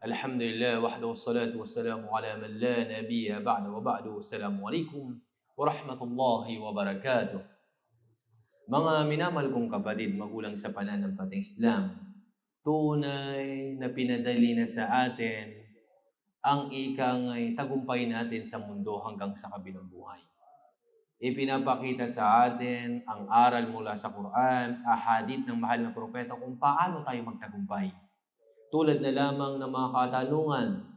Alhamdulillah wahdahu wassalatu wassalamu ala man la nabiyya ba'da wa ba'du. Assalamualaikum warahmatullahi wabarakatuh. Mga minamahal kong kapatid, magulang sa pananampalatayang Islam, tunay na pinadali na sa atin ang ikangay tagumpay natin sa mundo hanggang sa kabilang buhay. Ipinapakita sa atin ang aral mula sa Quran, ahadith ng mahal na propeta kung paano tayo magtagumpay. Tulad na lamang ng mga katanungan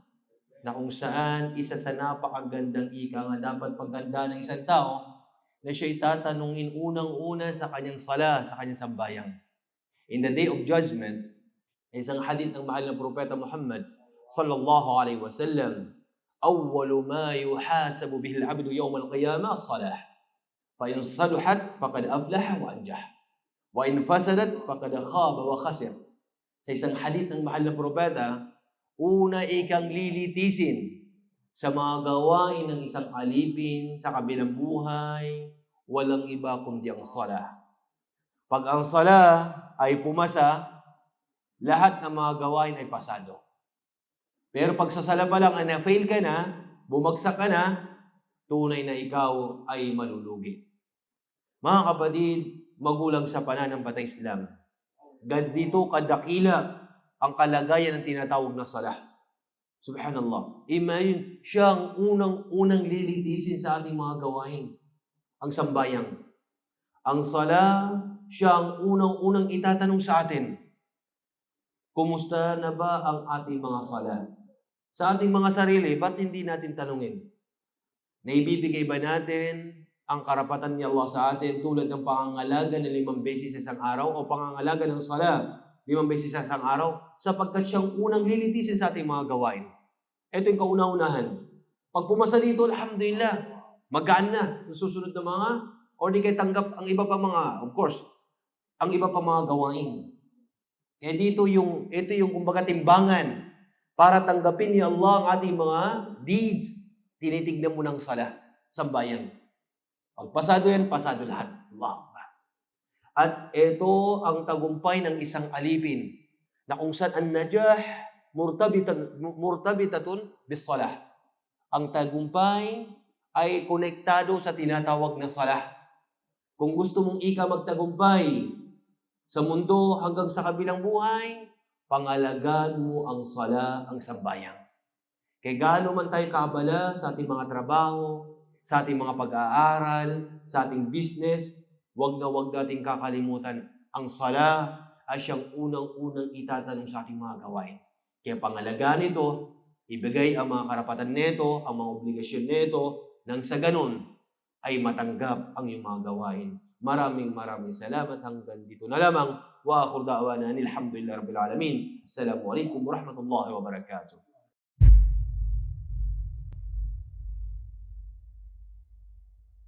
na kung saan isa sa napakagandang ika nga dapat pagganda ng isang tao na siya'y tatanungin unang-una sa kanyang sala, sa kanyang sambayang. In the day of judgment, isang hadith ng mahal na propeta Muhammad sallallahu alaihi wasallam, awwalu ma yuhasabu bihi al-'abdu yawm al-qiyamah as-salah. Fa in saluhat faqad aflaha wa anjah. Wa in fasadat faqad khaba wa khasir. Sa isang hadith ng mahal na propeta, una ikang lilitisin sa mga gawain ng isang alipin sa kabilang buhay, walang iba kundi ang sala. Pag ang sala ay pumasa, lahat ng mga gawain ay pasado. Pero pag sa sala pa lang ay na-fail ka na, bumagsak ka na, tunay na ikaw ay malulugi. Mga kapatid, magulang sa pananampalatayang Islam, ganito kadakila ang kalagayan ng tinatawag na salah. Subhanallah. Imagine, siya ang unang lilitisin sa ating mga gawain. Ang sambayang. Ang salah, siya ang unang itatanong sa atin. Kumusta na ba ang ating mga salah? Sa ating mga sarili, ba't hindi natin tanungin? Naibibigay ba natin ang karapatan ni Allah sa atin tulad ng pangangalaga ng 5 beses sa isang araw o pangangalaga ng sala 5 beses sa isang araw sapagkat siyang unang lilitisin sa ating mga gawain. Ito yung kauna-unahan. Pag pumasa dito, alhamdulillah, magaan na yung susunod na mga o di kayo tanggap ang iba pa mga, of course, ang iba pa mga gawain. Kaya ito yung kumbaga timbangan para tanggapin ni Allah ang ating mga deeds. Tinitignan mo ng sala, sambayan. Pag pasado yan, pasado lahat. Allah. At ito ang tagumpay ng isang alipin na kung saan ang najah murtabitatun bis-salah. Ang tagumpay ay konektado sa tinatawag na salah. Kung gusto mong magtagumpay sa mundo hanggang sa kabilang buhay, pangalagaan mo ang sala, ang sambayang. Kaya gaano man tayo kaabala sa ating mga trabaho, sa ating mga pag-aaral, sa ating business, wag nating kakalimutan ang sala ay siyang unang-unang itatanong sa ating mga gawain. Kaya pangalagaan nito, ibigay ang mga karapatan nito, ang mga obligasyon nito, nang sa ganun ay matanggap ang iyong mga gawain. Maraming salamat. Hanggang dito na lamang. Wa akhir da'wana alhamdulillahi rabbil alamin. Assalamualaikum warahmatullahi wabarakatuh.